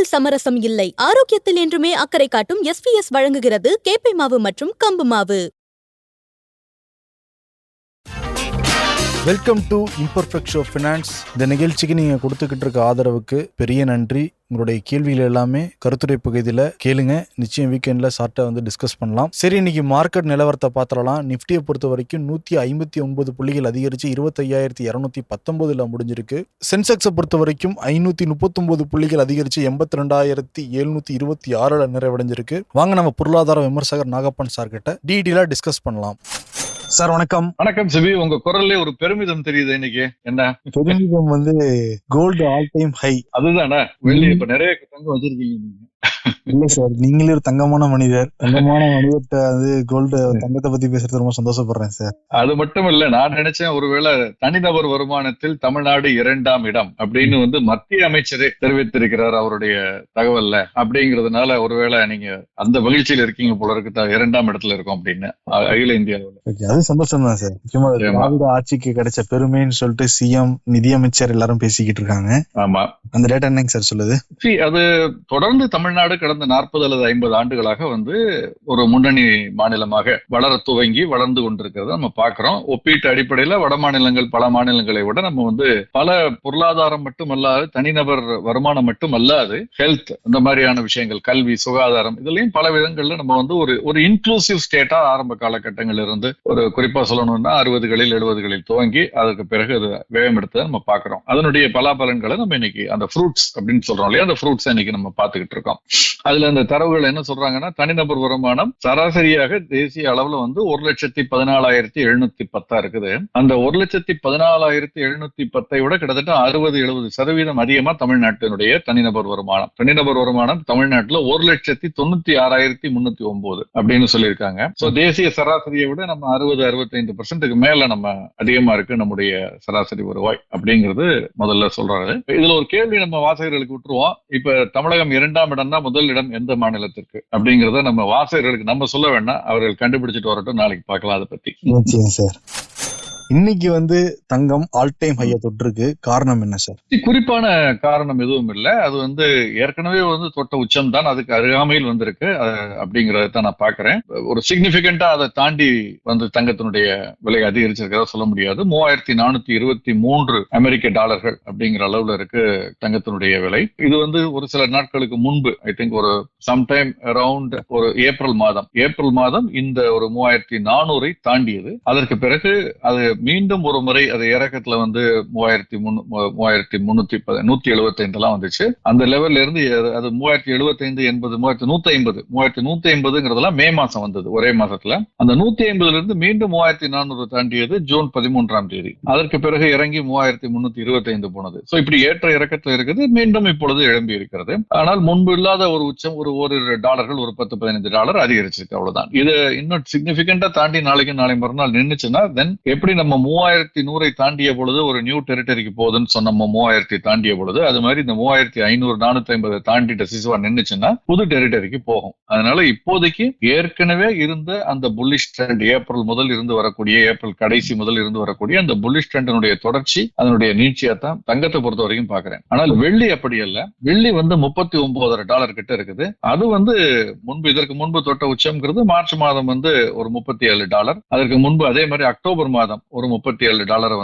சுவையில் சமரசம் இல்லை. ஆரோக்கியத்தில் என்றுமே அக்கறை காட்டும் SVS வழங்குகிறது கேப்பை மாவு மற்றும் கம்பு மாவு. Welcome to imperfect show finance. இந்த நிகழ்ச்சிக்கு நீங்கள் கொடுத்துக்கிட்டு இருக்க ஆதரவுக்கு பெரிய நன்றி. உங்களுடைய கேள்விகள் எல்லாமே கருத்துரை பகுதியில் கேளுங்க. நிச்சயம் வீக்கெண்டில் ஷார்ட்டாக டிஸ்கஸ் பண்ணலாம். சரி, இன்னைக்கு மார்க்கெட் நிலவரத்தை பார்த்துடலாம். நிஃப்டியை பொறுத்த வரைக்கும் 159 புள்ளிகள் அதிகரித்து 25,219 முடிஞ்சிருக்கு. சென்செக்ஸை பொறுத்த வரைக்கும் 539 புள்ளிகள் அதிகரித்து 82,726 நிறைவடைஞ்சிருக்கு. வாங்க நம்ம பொருளாதார விமர்சகர் நாகப்பன் சார் கிட்ட டீட்டெயிலாக டிஸ்கஸ் பண்ணலாம். சார் வணக்கம். வணக்கம் சிவி. உங்க குரல்ல ஒரு பெருமிதம் தெரியுது. இன்னைக்கு என்ன பெருமிதம்? Gold all time high. அதுதானே? வெள்ளி இப்ப நிறைய தங்கம் வச்சிருக்கீங்க நீங்க. இல்ல சார், நீங்களே ஒரு தங்கமான மனிதர்கிட்ட கோல்டு தங்கத்தை பத்தி பேசுறது ரொம்ப சந்தோஷப்படுறேன் சார். அது மட்டும் இல்ல, நான் நினைச்சேன் ஒருவேளை தனிநபர் வருமானத்தில் தமிழ்நாடு 2ஆம் இடம் அப்படின்னு மத்திய அமைச்சரே தெரிவித்திருக்கிறார் அவருடைய தகவல்ல. அப்படிங்கறதுனால ஒருவேளை நீங்க அந்த மகிழ்ச்சியில இருக்கீங்க போல இருக்கு, 2ஆம் இடத்துல இருக்கும் அப்படின்னு அகில இந்தியாவில். அது சந்தோஷம் தான் சார். முக்கியமா திராவிட ஆட்சிக்கு கிடைச்ச பெருமைன்னு சொல்லிட்டு சிஎம், நிதியமைச்சர் எல்லாரும் பேசிக்கிட்டு இருக்காங்க. ஆமா, அந்த டேட்டா என்னங்க சார் சொல்லுது? அது தொடர்ந்து தமிழ்நாடு கடந்த 40 அல்லது 50 ஆண்டுகளாக ஒரு முன்னணி மாநிலமாக வளர துவங்கி வளர்ந்து கொண்டிருக்கிறத நம்ம பாக்குறோம். ஒப்பீட்டு அடிப்படையில வட மாநிலங்கள், பல மாநிலங்களை விட நம்ம பல பொருளாதாரம் மட்டுமல்லாது, தனிநபர் வருமானம் மட்டுமல்லாது, ஹெல்த், இந்த மாதிரியான விஷயங்கள், கல்வி, சுகாதாரம், இதுலயும் பல விதங்கள்ல நம்ம ஒரு இன்க்ளூசிவ் ஸ்டேட்டா ஆரம்ப காலகட்டங்கள் இருந்து, ஒரு குறிப்பா சொல்லணும்னா 60களில் 70களில் துவங்கி அதற்கு பிறகு அது வேகம் எடுத்ததை நம்ம பாக்குறோம். அதனுடைய பலாபலன்களை நம்ம இன்னைக்கு அந்த ஃப்ரூட்ஸ் அப்படின்னு சொல்றோம் இல்லையா, அந்த ஃப்ரூட்ஸ் இன்னைக்கு நம்ம பாத்துக்கிட்டு இருக்கோம். அதுல அந்த தரவுகள் என்ன சொல்றாங்கன்னா, தனிநபர் வருமானம் சராசரியாக தேசிய அளவுல 1,14,710 இருக்குது. அந்த 1,14,710 விட கிட்டத்தட்ட 60-70% அதிகமா தமிழ்நாட்டினுடைய தனிநபர் வருமானம் தமிழ்நாட்டுல 1,96,309 அப்படின்னு சொல்லியிருக்காங்க. சோ தேசிய சராசரியை விட நம்ம 60-65% மேல நம்ம அதிகமா இருக்கு நம்முடைய சராசரி வருவாய் அப்படிங்கிறது முதல்ல சொல்றாரு. இதுல ஒரு கேள்வி நம்ம வாசகர்களுக்கு விட்டுருவோம். இப்ப தமிழகம் 2ஆம் இடம் தான், முதல் இடம் எந்த மாநிலத்திற்கு அப்படிங்கறத நம்ம வாசகர்களுக்கு நம்ம சொல்ல வேண்டாம், அவர்கள் கண்டுபிடிச்சிட்டு வரட்டும், நாளைக்கு பார்க்கலாம் அதை பத்தி. சார், இன்னைக்கு தங்கம் ஆல் டைம் ஹையா தொட்டிருக்கு. காரணம் என்ன சார்? குறிப்பான காரணம் எதுவும் இல்ல. அது ஏற்கனவே தொட்ட உச்சம் தான், அதுக்கு அருகாமையில் வந்திருக்கு அப்படிங்கறத நான் பாக்குறேன். ஒரு சிக்னிபிகண்டா அதை தாண்டி தங்கத்தினுடைய விலை அதிகரிச்சிருக்கிறதா சொல்ல முடியாது. 3,423 அமெரிக்க டாலர்கள் அப்படிங்கிற அளவுல இருக்கு தங்கத்தினுடைய விலை. இது ஒரு சில நாட்களுக்கு முன்பு, ஐ திங்க் ஒரு சம்டைம் அரவுண்ட் ஒரு ஏப்ரல் மாதம் இந்த ஒரு 3,400 தாண்டியது. அதற்கு பிறகு அது மீண்டும் ஒரு முறை அது இறக்கத்துல 3,375 எல்லாம் வந்துச்சு. அந்த லெவல்ல இருந்து அது 3,075, 80, 3,150 மே மாசம் வந்தது. ஒரே மாசத்துல அந்த 150 இருந்து மீண்டும் 3,400 தாண்டியது ஜூன் 13ஆம் தேதி. அதற்கு பிறகு இறங்கி 3,325 போனது. சோ இப்படி ஏற்ற இறக்கத்துல இருக்குது. மீண்டும் இப்பொழுது எழும்பி இருக்கிறது. ஆனால் முன்பு இல்லாத ஒரு உச்சம், ஒரு டாலர்கள் ஒரு 10-15 டாலர் அதிகரிச்சிருக்கு, அவ்வளவுதான். இது இன்னும் சிக்னிபிகண்டா தாண்டி நாளைக்கு நாளை மறுநாள் நின்னுச்சுன்னா தென் எப்படி நம்ம 3,100 தாண்டிய பொழுது ஒரு நியூ டெரிட்டரிக்கு போகுதுன்னு சொன்ன 3,000 தாண்டிய பொழுது, அது மாதிரி இந்த 3,500, 450 தாண்டி டெசிசிவா நின்னுச்சுன்னா புது டெரிட்டரிக்கு போகும். அதனால இப்போதைக்கு ஏற்கனவே இருந்த அந்த புல்லிஷ் ட்ரெண்ட், ஏப்ரல் முதல் இருந்து வரக்கூடிய, ஏப்ரல் கடைசி முதல் இருந்து வரக்கூடிய அந்த புல்லிஷ் ட்ரெண்டினுடைய தொடர்ச்சி, அதனுடைய நீட்சியா தான் தங்கத்தை பொறுத்த வரைக்கும் பாக்குறேன். ஆனால் வெள்ளி அப்படி அல்ல. வெள்ளி 39,500 டாலர் கிட்ட இருக்குது. அது இதற்கு முன்பு தொட்ட உச்சம்ங்கிறது மார்ச் மாதம் ஒரு 37 டாலர். அதற்கு முன்பு அதே மாதிரி அக்டோபர் மாதம் ஒரு 37 டாலரை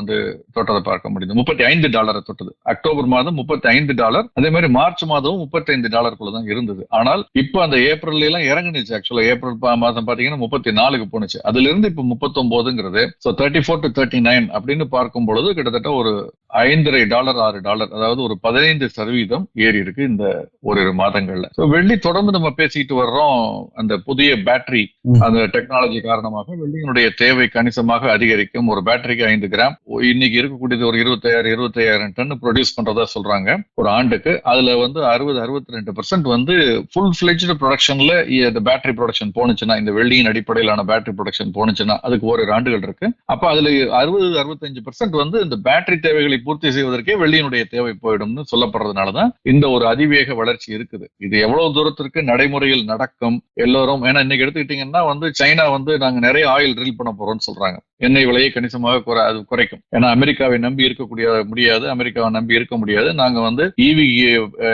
தொட்டதை பார்க்க முடியுது. 35 டாலரை தொட்டது. அக்டோபர் மாதம் 35 டாலர். அதே மாதிரி மார்ச் மாதமும் 35 டாலருக்குள்ள தான் இருந்தது. ஆனால் இப்ப அந்த ஏப்ரல் எல்லாம் இறங்குனுச்சு. ஆக்சுவலா ஏப்ரல் மாதம் பாத்தீங்கன்னா 34 போனுச்சு. அதுல இருந்து இப்ப 39ங்கிறது 34 to 39 அப்படின்னு பார்க்கும் பொழுது கிட்டத்தட்ட ஒரு 5.5 டாலர், 6 டாலர், அதாவது ஒரு 15% ஏறி இருக்கு இந்த ஓரிரு மாதங்கள்ல. வெள்ளி தொடர்ந்து நம்ம பேசிட்டு வர்றோம். அந்த புதிய பேட்டரி, அந்த டெக்னாலஜி காரணமாக வெள்ளியினுடைய தேவை கணிசமாக அதிகரிக்கும். ஒரு பேட்டரிக்கு 5 கிராம் இன்னைக்கு இருக்கக்கூடியது ஒரு 25,000 டன் ப்ரொடியூஸ் பண்றதா சொல்றாங்க ஒரு ஆண்டுக்கு. அதுல 60-62% ஃபுல் ஃபிளெஜ்டு ப்ரொடக்ஷன்ல இந்த பேட்டரி ப்ரொடக்ஷன் போனுச்சுன்னா, இந்த வெள்ளியின் அடிப்படையிலான பேட்டரி ப்ரொடக்ஷன் போனுச்சுன்னா அதுக்கு ஒரு ஆண்டுகள் இருக்கு. அப்ப அதுல 60-65% இந்த பேட்டரி தேவைகளை பூர்த்தி செய்வதற்கே வெள்ளியினுடைய தேவை போயிடும்னு சொல்லப்படுறதுனாலதான் இந்த ஒரு அதிவேக வளர்ச்சி இருக்குது. இது எவ்வளவு தூரத்திற்கு நடைமுறையில் நடக்கும் எல்லோரும், ஏன்னா இன்னைக்கு எடுத்துக்கிட்டீங்கன்னா சைனா நாங்க நிறைய ஆயில் ட்ரில் பண்ண போறோம்னு சொல்றாங்க. எண்ணெய் விலையை கணிசமாக அது குறைக்கும். ஏன்னா அமெரிக்காவை நம்பி இருக்கக்கூடிய முடியாது, அமெரிக்காவை நம்பி இருக்க முடியாது. நாங்க வந்து ஈவி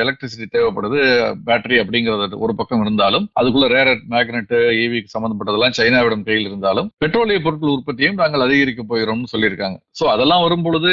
எலக்ட்ரிசிட்டி தேவைப்படுது, பேட்டரி அப்படிங்கறது ஒரு பக்கம் இருந்தாலும் அதுக்குள்ள ரேர் எர்த் மேக்னெட் ஈவிக்கு சம்பந்தப்பட்டதெல்லாம் சைனாவிடம் கையில் இருந்தாலும் பெட்ரோலிய பொருட்கள் உற்பத்தியையும் நாங்கள் அதிகரிக்க போகிறோம்னு சொல்லியிருக்காங்க. சோ அதெல்லாம் வரும் பொழுது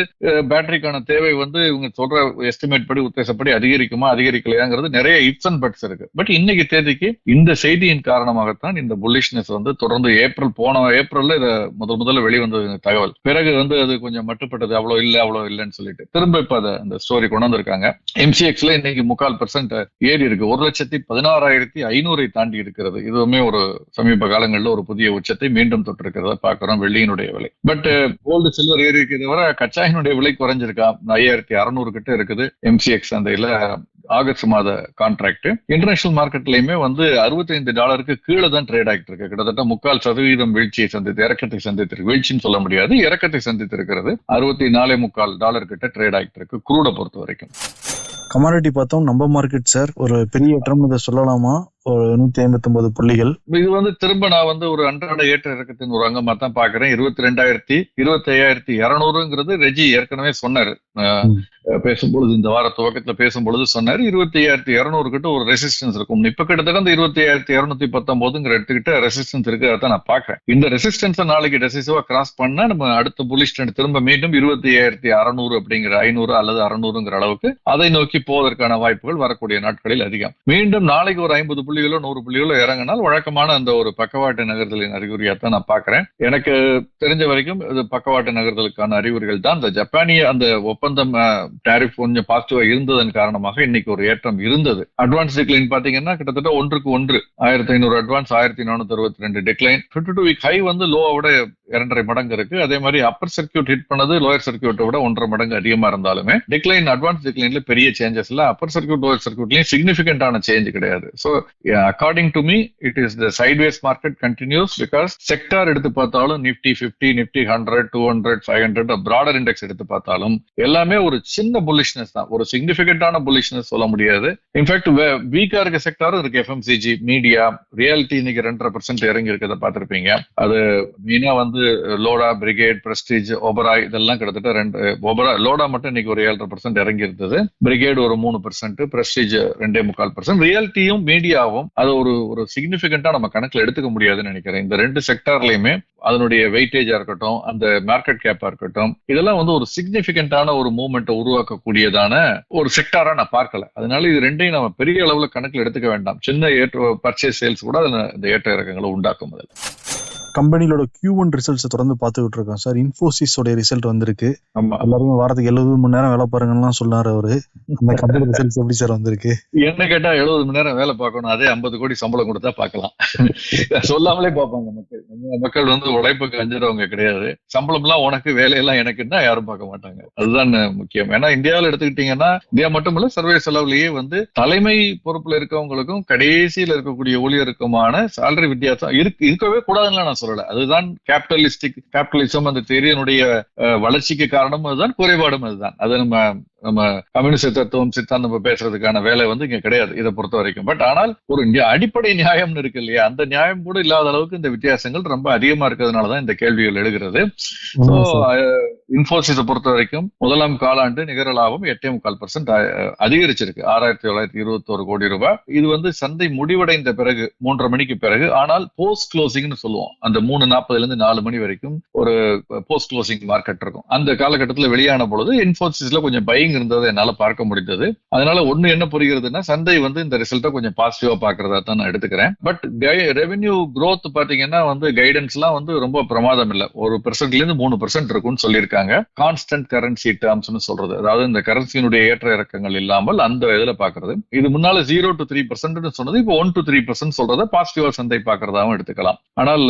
பேட்டரிக்கான தேவை வந்து இவங்க சொல்ற எஸ்டிமேட் படி உத்தேசப்படி அதிகரிக்குமா அதிகரிக்கலையாங்கிறது நிறைய இப்ஸ் அண்ட் பட்ஸ் இருக்கு. பட் இன்னைக்கு தேதிக்கு இந்த செய்தியின் காரணமாகத்தான் இந்த புல்லிஷ்னஸ் வந்து தொடர்ந்து போன ஏப்ரல்ல இதை முதல்ல வெளிவந்தது தகவல். பிறகு வந்து அது கொஞ்சம் மட்டுப்பட்டது, அவ்வளவு இல்லைன்னு சொல்லிட்டு திரும்ப இப்ப அந்த ஸ்டோரி கொண்டு வந்திருக்காங்க. MCXல இன்னைக்கு 3.4% ஏறி இருக்கு. 1,16,500 தாண்டி இருக்கிறது. இதுவுமே ஒரு சமீப காலங்களில் ஒரு புதிய உச்சத்தை மீண்டும் தொட்டிருக்கிறத பாக்குறோம் வெள்ளியினுடைய விலை. பட் கோல்டு சில்வர் ஏறி இருக்கிறத வர கச்சாயினுடைய விலை குறைஞ்சிருக்கா, 5,600 கிட்ட இருக்குது MCX அந்த ஆகஸ்ட் மாத கான்ட்ராக்ட். இன்டர்நேஷனல் மார்க்கெட்லயுமே வந்து $65 கீழே தான் ட்ரேட் ஆகிட்டு இருக்கு. கிட்டத்தட்ட 3/4% வீழ்ச்சியை இறக்கத்தை சந்தித்திருக்கு. வீழ்ச்சின்னு சொல்ல முடியாது, இறக்கத்தை சந்தித்திருக்கிறது. $64.25 கிட்ட ட்ரேட் ஆகிட்டு இருக்கு குரூட பொறுத்த வரைக்கும். கமாடிட்டி பார்த்தோம் நம்ம மார்க்கெட் சார் ஒரு பெரிய ஏற்றம் இதை சொல்லலாமா? ஒரு 159 புள்ளிகள். இது வந்து திரும்ப நான் வந்து ஒரு அன்றாட ஏற்ற இறக்கத்தின் ஒரு அங்கமா தான் பாக்குறேன். 22,200 ரெஜி ஏற்கனவே சொன்னாரு பேசும்பொழுது, இந்த வார துவக்கத்துல பேசும்பொழுது சொன்னாரு 25,200 கிட்ட ஒரு ரெசிஸ்டன்ஸ் இருக்கும். இப்ப கிட்டத்தட்ட அந்த 25,219 எடுத்துக்கிட்ட ரெசிஸ்டன்ஸ் இருக்கு. அதான் நான் பாக்குறேன். இந்த ரெசிஸ்டன்ஸை நாளைக்கு டெசிசிவா கிராஸ் பண்ணா நம்ம அடுத்த புல்லிஷ் ட்ரெண்ட் திரும்ப மீண்டும் 25,600 அப்படிங்கிற 500 அல்லது 600ங்கிற அளவுக்கு அதை நோக்கி போவதற்கான வாய்ப்புகள் வரக்கூடிய நாட்களில் அதிகம். மீண்டும் நாளைக்கு ஒரு 50 புள்ளிகளோ 100 புள்ளிகளோ இறங்கினால் வழக்கமான அந்த ஒரு பக்கவாட்டு நகர்தலின் அறிகுறியாத்தான் நான் பாக்குறேன். எனக்கு தெரிஞ்ச வரைக்கும் இது பக்கவாட்டு நகர்தலுக்கான அறிகுறிகள் தான். இந்த ஜப்பானிய அந்த ஒப்பந்தம் டாரிஃப் கொஞ்சம் பாசிட்டிவா இருந்ததன் காரணமாக இன்னைக்கு ஒரு ஏற்றம் இருந்தது. அட்வான்ஸ் டிக்ளைன் பாத்தீங்கன்னா கிட்டத்தட்ட 1:1 1,500 அட்வான்ஸ், 1,462 டிக்ளைன். 52 வீக் ஹை வந்து லோவை விட 2.5 மடங்கு இருக்கு. அதே மாதிரி அப்பர் சர்க்கியூட் ஹிட் பண்ணது லோயர் சர்க்கியூட்டை விட 1.5 மடங்கு அதிகமா இருந்தாலுமே டிக்ளைன் அட்வான்ஸ் டிக்ளைன்ல பெரிய சேஞ்சஸ் இல்ல. அப்பர் சர்க்கியூட் லோயர் சர்க்கியூட்லயும் சிக்னிபிகண்டான சேஞ்ச் கிடையாது. So according to me it is the sideways market continuous. Because sector எடுத்து பார்த்தாலும் நிப்டி 50, நிப்டி 100, 200, 500 பிராடர் இண்டெக்ஸ் எடுத்து பார்த்தாலும் எல்லாமே ஒரு சின்ன புல்லிஷ்னஸ் தான். ஒரு சிக்னிபிகண்டான புல்லிஷ்னஸ் சொல்ல முடியாது. இன்ஃபேக்ட் வீக்கா இருக்க செக்டாரும் இருக்கு. FMCG, மீடியா, ரியாலிட்டி இன்னைக்கு 2.5% இறங்கி இருக்கிறத பார்த்திருப்பீங்க. அது மீனா வந்து லோடா, பிரிகேட், பிரஸ்டீஜ், ஓபராய் இதெல்லாம் கிட்டத்தட்ட லோடா மட்டும் இன்னைக்கு ஒரு 7.5% இறங்கி இருந்தது. பிரிகேட் ஒரு 3%, பிரஸ்டீஜ் 2.25%. ரியாலிட்டியும் மீடியாவும் அது ஒரு சிக்னிபிகண்டா நம்ம கணக்குல எடுத்துக்க முடியாதுன்னு நினைக்கிறேன். இந்த 2 செக்டார்லயுமே அதனுடைய வெயிட்டேஜா இருக்கட்டும், அந்த மார்க்கெட் கேப்பா இருக்கட்டும், இதெல்லாம் வந்து ஒரு சிக்னிபிகண்டான ஒரு மூவ்மெண்ட்டை உருவாக்கக்கூடியதான ஒரு செக்டாரா நான் பார்க்கல. அதனால இது ரெண்டையும் நம்ம பெரிய அளவுல கணக்குல எடுத்துக்க வேண்டாம். சின்ன பர்ச்சேஸ் சேல்ஸ் கூட இந்த ஏற்ற இறக்கங்களை உண்டாக்கும். முதல்ல கம்பெனியோட Q1 ரிசல்ட்ஸ் தொடர்ந்து பார்த்துக்கிட்டு இருக்கோம் சார். இன்ஃபோசிஸ் உடைய ரிசல்ட் வந்திருக்கு. எல்லாரும் வாரத்துக்கு 70 மணி நேரம் வேலை பாருங்கன்னு சொன்னாரு அவரு. அந்த கம்பெனி ரிசல்ட்ஸ் எப்படி சார் வந்திருக்கு? என்ன கேட்டா 70 மணி நேரம் வேலை பார்க்கணும், அதே 50 கோடி சம்பளம் கொடுத்தா பார்க்கலாம். சொல்லாமலே பார்ப்பாங்க மக்கள். மக்கள் வந்து உழைப்புக்கு அஞ்சுறவங்க கிடையாது. சம்பளம் எல்லாம் உனக்கு, வேலையெல்லாம் எனக்குன்னா யாரும் பார்க்க மாட்டாங்க. அதுதான் முக்கியம். ஏன்னா இந்தியாவில் எடுத்துக்கிட்டீங்கன்னா, இந்தியா மட்டும் இல்ல சர்வே செலவுலயே வந்து தலைமை பொறுப்புல இருக்கவங்களுக்கும் கடைசியில் இருக்கக்கூடிய ஊழியருக்குமான சேலரி வித்தியாசம் இருக்கவே கூடாதுன்னு நான் சொல்லல. அதுதான் கேபிட்டலிசம் அந்த தெரியனுடைய வளர்ச்சிக்கு காரணம் அதுதான், குறைபாடும் அதுதான். அது நம்ம கம்யூனிஸ்ட் தத்துவம் சித்தாந்தம் பேசுறதுக்கான வேலை வந்து இங்க கிடையாது இதை பொறுத்த வரைக்கும். பட் ஆனால் ஒரு அடிப்படை நியாயம்னு இருக்கு இல்லையா, அந்த நியாயம் கூட இல்லாத அளவுக்கு இந்த வித்தியாசங்கள் ரொம்ப அதிகமா இருக்கிறதுனாலதான் இந்த கேள்விகள் எழுகிறது. சோ இன்ஃபோசிஸை பொறுத்த வரைக்கும் முதலாம் காலாண்டு நிகர லாபம் 8.25% அதிகரிச்சிருக்கு, 6,921 கோடி ரூபாய். இது வந்து சந்தை முடிவடைந்த பிறகு 3:30 மணிக்கு பிறகு. ஆனால் போஸ்ட் க்ளோசிங்னு சொல்லுவோம், அந்த 3:40 4 மணி வரைக்கும் ஒரு போஸ்ட் க்ளோசிங் மார்க்கெட் இருக்கும். அந்த காலகட்டத்தில் வெளியான பொழுது இன்ஃபோசிஸ்ல கொஞ்சம் பையிங் இருந்தது என்னால பார்க்க முடிந்தது. அதனால ஒண்ணு என்ன புரிகிறதுன்னா, சந்தை வந்து இந்த ரிசல்ட்டை கொஞ்சம் பாசிட்டிவா பாக்குறதா தான் நான் எடுத்துக்கிறேன். பட் ரெவென்யூ growth பாத்தீங்கன்னா வந்து கைடன்ஸ் எல்லாம் வந்து ரொம்ப பிரமாதம் இல்ல. 1% 3% இருக்கும்னு சொல்லியிருக்காங்க. கான்ஸ்டன்ட் கரன்சி டேர்ம்ஸ்னு சொல்றது, அதாவது இந்த கரன்சியினுடைய ஏற்ற இறக்கங்கள் இல்லாமல் அந்த இதுல பாக்குறது. இது முன்னால 0 to 3% சொன்னது இப்போ 1 to 3% சொல்றத பாசிட்டிவா சந்தை பாக்குறதாவும் எடுத்துக்கலாம். ஆனால்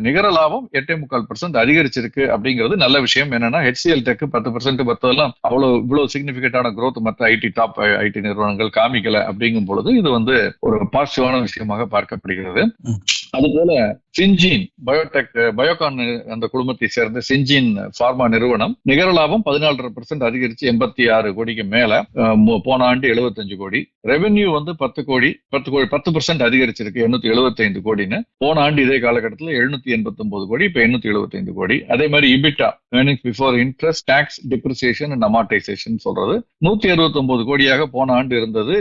நிகர லாபம் 8.25% அதிகரிச்சிருக்கு அப்படிங்கிறது நல்ல விஷயம். என்னன்னா HCL டெக் 10% 10 அவ்வளவு இவ்வளவு சிக்னிபிகண்டான growth மற்ற டாப் ஐடி நிறுவனங்கள் காமிக்கல அப்படிங்கும் பொழுது இது வந்து ஒரு பாசிட்டிவான விஷயமாக பார்க்கப்படுகிறது. அதுபோல சின்ஜின் பயோடெக் பயோகான் அந்த குழுமத்தை சேர்ந்த சின்ஜின் பார்மா நிறுவனம் நிகர லாபம் 14% அதிகரிச்சு 86 கோடிக்கு மேல, போன ஆண்டு 75 கோடி. ரெவென்யூ வந்து 10% அதிகரிச்சிருக்கு 875 கோடின்னு. போன ஆண்டு இதே காலகட்டத்தில் 789 கோடி, இப்ப 875 கோடி. அதே மாதிரி இபிட்டா earnings before interest, tax, depreciation and amortization சொல்றது 169 கோடியாக போன ஆண்டு இருந்தது.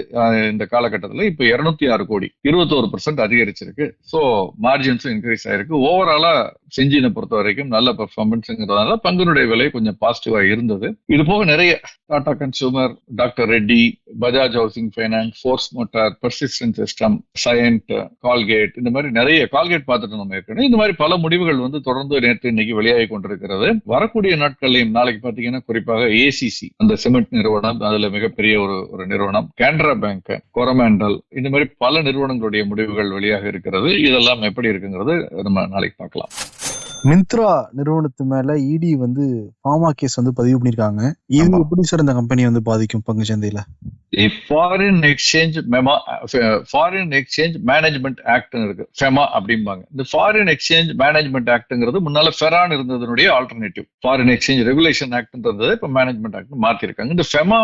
இந்த காலகட்டத்தில் இப்ப 206 கோடி, 21% அதிகரிச்சிருக்கு. சோ மார்ஜின்ஸும் இன்க்ரீஸ் ஆயிருக்கு. ஓவராலா செஞ்சினை பொறுத்த வரைக்கும் நல்ல பெர்ஃபார்மன்ஸ்ங்கிறதுனால பங்குனுடைய விலை கொஞ்சம் பாசிட்டிவா இருந்தது. இது போக நிறைய டாடா கன்சூமர், டாக்டர் ரெட்டி, பஜாஜ் ஹவுசிங் ஃபைனான்ஸ், ஃபோர்ஸ் மோட்டார், பெர்சிஸ்டன்ட் சிஸ்டம், சயன்ட், கால்கேட், இந்த மாதிரி நிறைய கால்கேட் பார்த்துட்டு நம்ம இருக்கணும். இந்த மாதிரி பல முடிவுகள் வந்து தொடர்ந்து நேற்று இன்னைக்கு வெளியாகி கொண்டிருக்கிறது. வரக்கூடிய நாட்களையும் நாளைக்கு பாத்தீங்கன்னா குறிப்பாக ஏசிசி அந்த சிமெண்ட் நிறுவனம், அதுல மிகப்பெரிய ஒரு நிறுவனம், கேனரா பேங்க், கொரமாண்டல், இந்த மாதிரி பல நிறுவனங்களுடைய முடிவுகள் வெளியாக இருக்கிறது. இதெல்லாம் எப்படி இருக்குங்கிறது நம்ம நாளைக்கு பார்க்கலாம். மிந்த்ரா நிறுவனத்து மேல இடி வந்து ஃபார்மா கேஸ் வந்து பதிவு பண்ணிருக்காங்க. இது எப்படி சார் இந்த கம்பெனி வந்து பாதிக்கும் பங்கு சந்தையில? ஃபாரின் எக்ஸ்சேஞ்ச் மேனேஜ்மெண்ட் ஆக்ட் இருக்கு, ஃபெமா அப்படிம்பாங்க. இந்த ஃபாரின் எக்ஸ்சேஞ்ச் மேனேஜ்மெண்ட் ஆக்ட்ங்கிறது முன்னால ஃபெரான் இருந்ததனுடைய ஆல்டர்னேட்டிவ். ஃபாரின் எக்ஸ்சேஞ்ச் ரெகுலேஷன் ஆக்ட்ன்றது இப்ப மேனேஜ்மெண்ட் ஆக்ட் மாத்திருக்காங்க. இந்த ஃபெமா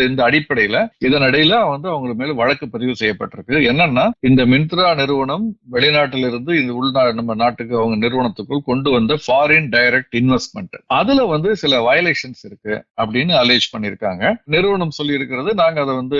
இந்த அடிப்படையில இதனடையில வந்து அவங்க மேல வழக்கு பதிவு செய்யப்பட்டிருக்கு. என்னன்னா, இந்த மிந்த்ரா நிறுவனம் வெளிநாட்டிலிருந்து இந்த நம்ம நாட்டுக்கு அவங்க நிறுவனத்துக்குள் கொண்டு வந்த ஃபாரின் டைரக்ட் இன்வெஸ்ட்மெண்ட், அதுல வந்து சில வயலேஷன்ஸ் இருக்கு அப்படின்னு அலேஜ் பண்ணிருக்காங்க. நிறுவனம் சொல்லி இருக்கிறது, நாங்க அதை வந்து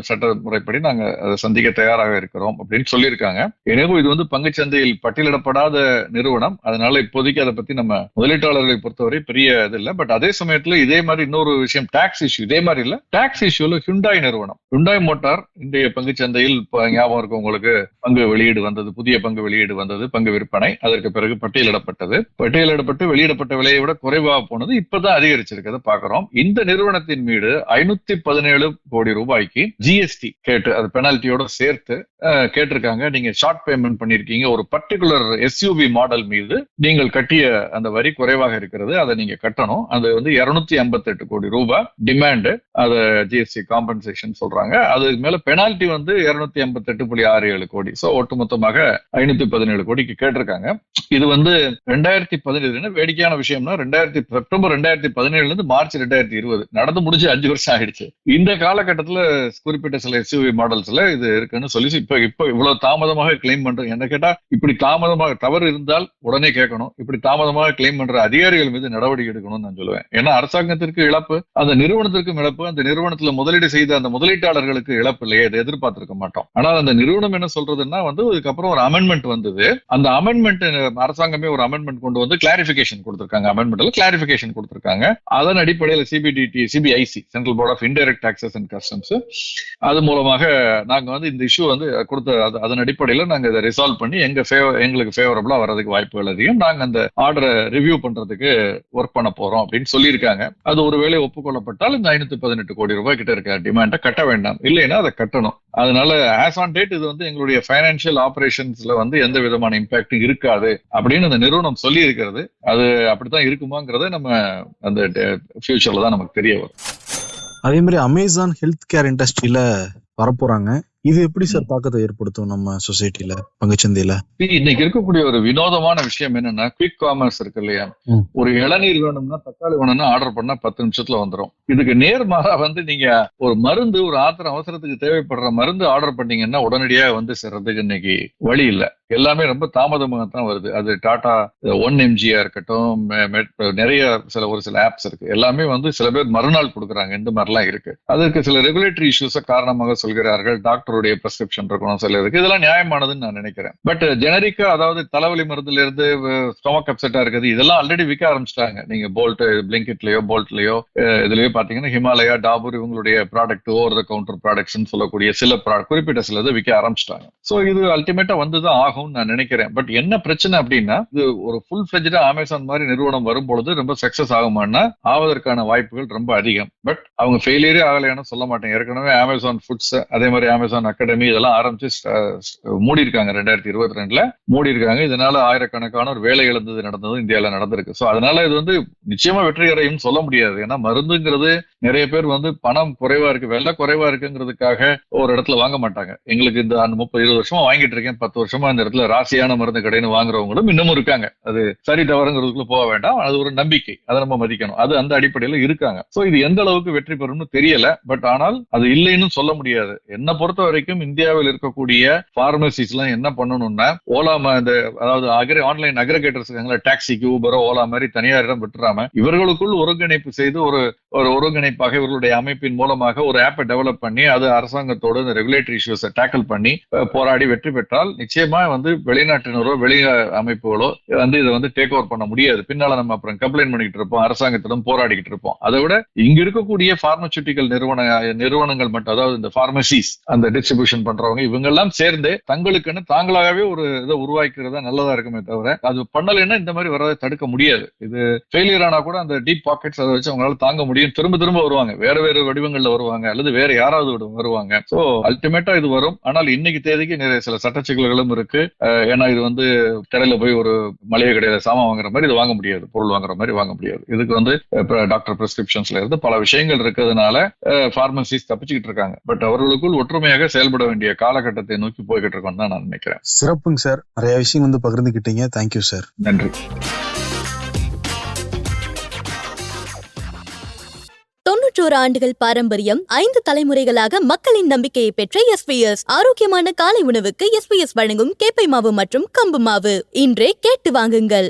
சட்ட முறைப்படி நாங்க அதை சந்திக்க தயாராக இருக்கிறோம் அப்படின்னு சொல்லியிருக்காங்க. எனவே இது வந்து பங்குச்சந்தையில் பட்டியலிடப்படாத நிறுவனம், அதனால இப்போதைக்கு அதை பத்தி நம்ம முதலீட்டாளர்களை பொறுத்தவரை பெரிய இது இல்லை. பட் அதே சமயத்துல இதே மாதிரி இன்னொரு விஷயம், டாக்ஸ் இஷ்யூ, இதே மாதிரி இல்ல, டாக்ஸ் இஷ்யூல ஹுண்டாய் நிறுவனம், ஹுண்டாய் மோட்டார் இன்றைய பங்குச்சந்தையில் ஞாபகம் இருக்கு உங்களுக்கு, பங்கு வெளியீடு வந்தது, புதிய பங்கு வெளியீடு வந்தது, பங்கு விற்பனை, அதற்கு பிறகு பட்டியலிடப்பட்டு வெளியிடப்பட்ட விலையை விட குறைவாக போனது, இப்பதான் அதிகரிச்சிருக்கிறத பாக்குறோம். இந்த நிறுவனத்தின் மீது 517 கோடி ரூபாய்க்கு ஜிஎஸ்டி கேட்டு, அது பெனால்ட்டியோட சேர்த்து கேட்டிருக்காங்க. நீங்க ஷார்ட் பேமெண்ட் பண்ணிருக்கீங்க, ஒரு பர்டிகுலர் எஸ்யூவி மாடல் மீது நீங்கள் கட்டிய அந்த வரி குறைவாக இருக்கிறது, அதை நீங்க கட்டணும். அது வந்து 258 கோடி ரூபாய் டிமாண்ட், அதை ஜிஎஸ்டி காம்பன்சேஷன் சொல்றாங்க. அதுக்கு மேல பெனால்ட்டி வந்து 258.67 கோடி. சோ ஒட்டுமொத்தமாக 517 கோடிக்கு கேட்டிருக்காங்க. இது வந்து 2017 வேடிக்கையான விஷயம்னா, செப்டம்பர் 2017 இருந்து மார்ச் 2020 நடந்து முடிஞ்சு 5 வருஷம் ஆயிடுச்சு. இந்த காலகட்டத்துல குறிப்பிட்ட சில எஸ்யூவி மாடல்ஸ்ல இது இருக்குன்னு சொல்லி இப்ப இவ்வளவு தாமதமாக கிளைம் பண்றோம். என்ன கேட்டா, இப்படி தாமதமாக தவறு இருந்தால் உடனே கேட்கணும், இப்படி தாமதமாக கிளைம் பண்ற அதிகாரிகள் மீது நடவடிக்கை எடுக்கணும்னு நான் சொல்லுவேன். ஏன்னா அரசாங்கத்திற்கு இழப்பு, அந்த நிறுவனத்திற்கும் இழப்பு, அந்த நிறுவனத்துல முதலீடு செய்த அந்த முதலீட்டாளர்களுக்கு இழப்பு இல்லையே, இதை எதிர்பார்த்திருக்க மாட்டோம். ஆனால் அந்த நிறுவனம் என்ன சொல்றதுன்னா வந்து, அதுக்கப்புறம் ஒரு அமெண்ட்மெண்ட் வந்தது. அந்த அமெண்ட்மெண்ட் அரசாங்கமே ஒரு அமெண்ட்மெண்ட் கொண்டு வந்து கிளாரிபிகேஷன் கொடுத்திருக்காங்க. அமெண்ட்மெண்ட்ல கிளாரிபிகேஷன் கொடுத்திருக்காங்க. அதன் அடிப்படையில் CBIC, central board of indirect taxes and customs, அது மூலமாக நாங்க வந்து இந்த இஷ்யூ வந்து கொடுத்த அதன் அடிப்படையில நாங்க இதை ரிசால்வ் பண்ணி எங்களுக்கு ஃபேவரபிளா வர்றதுக்கு வாய்ப்புகள் அதிகம். நாங்க அந்த ஆர்டரை ரிவ்யூ பண்றதுக்கு ஒர்க் பண்ண போறோம் அப்படின்னு சொல்லியிருக்காங்க. அது ஒருவேளை ஒப்புக்கொள்ளப்பட்டால் இந்த 518 கோடி ரூபாய் கிட்ட இருக்க டிமாண்டை கட்ட வேண்டாம், இல்லைன்னா அதை கட்டணும். அதனால ஆஸ் ஆன் டேட் இது வந்து எங்களுடைய பைனான்சியல் ஆபரேஷன்ஸ்ல வந்து எந்த விதமான இம்பாக்டும் இருக்காது அப்படின்னு அந்த நிறுவனம் சொல்லி இருக்கிறது. அது அப்படித்தான் இருக்குமாங்கிறத நம்ம அந்த ஃபியூச்சர்ல தான் நமக்கு தெரிய வரும். அதே மாதிரி அமேசான் ஹெல்த் கேர் இண்டஸ்ட்ரியில வரப்போறாங்க. இது எப்படி சார் தாக்கத்தை ஏற்படுத்தும் நம்ம சொசைட்டில, பங்குச்சந்தையில? இன்னைக்கு இருக்கக்கூடிய ஒரு வினோதமான விஷயம் என்னன்னா, குவிக் காமர்ஸ் இருக்கு இல்லையா, ஒரு இளநீர் வேணும்னா, தக்காளி வேணும்னா ஆர்டர் பண்ணா 10 நிமிஷத்துல வந்துடும். இதுக்கு நேர்மாறா வந்து நீங்க ஒரு மருந்து, ஒரு அவசரத்துக்கு தேவைப்படுற மருந்து ஆர்டர் பண்ணீங்கன்னா உடனடியாக வந்து சேர்றதுக்கு இன்னைக்கு வழி இல்லை. எல்லாமே ரொம்ப தாமதமாக தான் வருது. அது டாடா 1mgயா இருக்கட்டும், நிறைய ஒரு சில ஆப்ஸ் இருக்கு, எல்லாமே வந்து சில பேர் மறுநாள் கொடுக்குறாங்க. இந்த மாதிரிலாம் இருக்கு. அதற்கு சில ரெகுலேட்டரி இஷ்யூஸ காரணமாக சொல்கிறார்கள். டாக்டருடைய பிரிஸ்கிரிப்ஷன் இருக்கணும் சில இருக்கு. இதெல்லாம் நியாயமானதுன்னு நான் நினைக்கிறேன். பட் ஜெனரிக்கா, அதாவது தலைவலி மருந்துல இருந்து ஸ்டொமக் அப்செட்டா இருக்குது, இதெல்லாம் ஆல்ரெடி விற்க ஆரம்பிச்சிட்டாங்க. நீங்க போல்ட், பிளிங்கிட்லயோ போல்ட்லயோ இதுலயோ பாத்தீங்கன்னா ஹிமாலயா, டாபர் இவங்களுடைய product, over the counter products சொல்லக்கூடிய சில குறிப்பிட்ட சிலது விற்க ஆரம்பிச்சிட்டாங்க. சோ இது அல்டிமேட்டா வந்துதான் ஆகும். ஆகும் நான் நினைக்கிறேன். பட் என்ன பிரச்சனை அப்படின்னா, இது ஒரு ஃபுல் ஃபிளெஜ்டா அமேசான் மாதிரி நிறுவனம் வரும்பொழுது ரொம்ப சக்சஸ் ஆகுமான்னா ஆவதற்கான வாய்ப்புகள் ரொம்ப அதிகம். பட் அவங்க ஃபெயிலியரே ஆகலைன்னு சொல்ல மாட்டேன். ஏற்கனவே அமேசான் ஃபுட்ஸ், அதே மாதிரி அமேசான் அகாடமி இதெல்லாம் ஆரம்பிச்சு மூடி இருக்காங்க. 2022 மூடி இருக்காங்க. இதனால ஆயிரக்கணக்கான வேலை இழந்தது நடந்தது இந்தியாவில நடந்திருக்கு. சோ அதனால இது வந்து நிச்சயமா வெற்றி அடையும் சொல்ல முடியாது. ஏன்னா மருந்துங்கிறது நிறைய பேர் வந்து பணம் குறைவா இருக்கு, விலை குறைவா இருக்குங்கிறதுக்காக ஒரு இடத்துல வாங்க மாட்டாங்க. எங்களுக்கு இந்த 30-20 வருஷமா வாங்கிட்டு இருக்கேன், 10 வருஷமா இந்த இடத்துல ராசியான மருந்து கடைன்னு வாங்குறவங்களும் இன்னமும் இருக்காங்க. அது சரி தவறுங்கிறதுக்குள்ள போக வேண்டாம். அது ஒரு நம்பிக்கை, அதை நம்ம மதிக்கணும். அது அந்த அடிப்படையில இருக்காங்க. சோ இது எந்த அளவுக்கு வெற்றி பெறும்னு தெரியல. பட் ஆனால் அது இல்லைன்னு சொல்ல முடியாது. என்ன பொறுத்த வரைக்கும் இந்தியாவில் இருக்கக்கூடிய பார்மசிஸ் எல்லாம் என்ன பண்ணணும்னா, ஓலா அதாவது ஆன்லைன் அக்ரிகேட்டர்ஸ் டாக்ஸிக்கு ஊபரோ ஓலா மாதிரி தனியாரிடம் விட்டுறாம இவர்களுக்குள் ஒருங்கிணைப்பு செய்து ஒரு ஒருங்கிணைப்பாக இவர்களுடைய அமைப்பின் மூலமாக ஒரு ஆப்பை டெவலப் பண்ணி அது அரசாங்கத்தோடு இந்த ரெகுலேட்டரி இஷ்யூஸை டேக்கிள் பண்ணி போராடி வெற்றி பெற்றால் நிச்சயமா வந்து வெளிநாட்டினரோ வெளி அமைப்புகளோ வந்து இதை வந்து டேக் ஓவர் பண்ண முடியாது. பின்னால நம்ம அப்புறம் கம்ப்ளைண்ட் பண்ணிட்டு இருப்போம், அரசாங்கத்திடம் போராடிக்கிட்டு இருப்போம். அதை விட இங்க இருக்கக்கூடிய பார்மசூட்டிக்கல் நிறுவனங்கள் மட்டும், அதாவது இந்த பார்மசிஸ் அந்த டிஸ்ட்ரிபியூஷன் பண்றவங்க இவங்க எல்லாம் சேர்ந்து தங்களுக்குன்னு தாங்களாகவே ஒரு இதை உருவாக்குறதா நல்லதா இருக்குமே தவிர அது பண்ணலைன்னா இந்த மாதிரி வரதை தடுக்க முடியாது. இது ஃபெயிலியர் ஆனா கூட அந்த டீப் பாக்கெட்ஸ் அதை வச்சு அவங்களால தாங்க முடியும். திரும்ப திரும்ப வருவாங்க, வேற வேற வடிவங்கள்ல வருவாங்க, அல்லது வேற யாராவது வருவாங்க. சோ அல்டிமேட்டா இது வரும். ஆனால் இன்னைக்கு தேதிக்கு நிறைய சில சட்ட சிக்கல்களும் இருக்கு. ஏன்னா இது வந்து கடையில போய் ஒரு மளிகை கடையில சாமான் வாங்குற மாதிரி இது வாங்க முடியாது, பொருள் வாங்குற மாதிரி வாங்க முடியாது. இதுக்கு வந்து டாக்டர் பிரிஸ்கிரிப்ஷன்ஸ்ல இருந்து பல விஷயங்கள் இருக்கிறதுனால பார்மசிஸ் தப்பிச்சுக்கிட்டு இருக்காங்க. பட் அவர்களுக்குள் ஒற்றுமையாக செயல்பட வேண்டிய காலகட்டத்தை நோக்கி போய்கிட்டு இருக்கோம் தான் நான் நினைக்கிறேன். சிறப்புங்க சார், நிறைய விஷயம் வந்து பகிர்ந்துக்கிட்டீங்க. Thank you sir. நன்றி. 91 ஆண்டுகள் பாரம்பரியம், 5 தலைமுறைகளாக மக்களின் நம்பிக்கையை பெற்ற எஸ்பிஎஸ். ஆரோக்கியமான காலை உணவுக்கு எஸ்பிஎஸ் வழங்கும் கேப்பை மாவு மற்றும் கம்பு மாவு. இன்றே கேட்டு வாங்குங்கள்.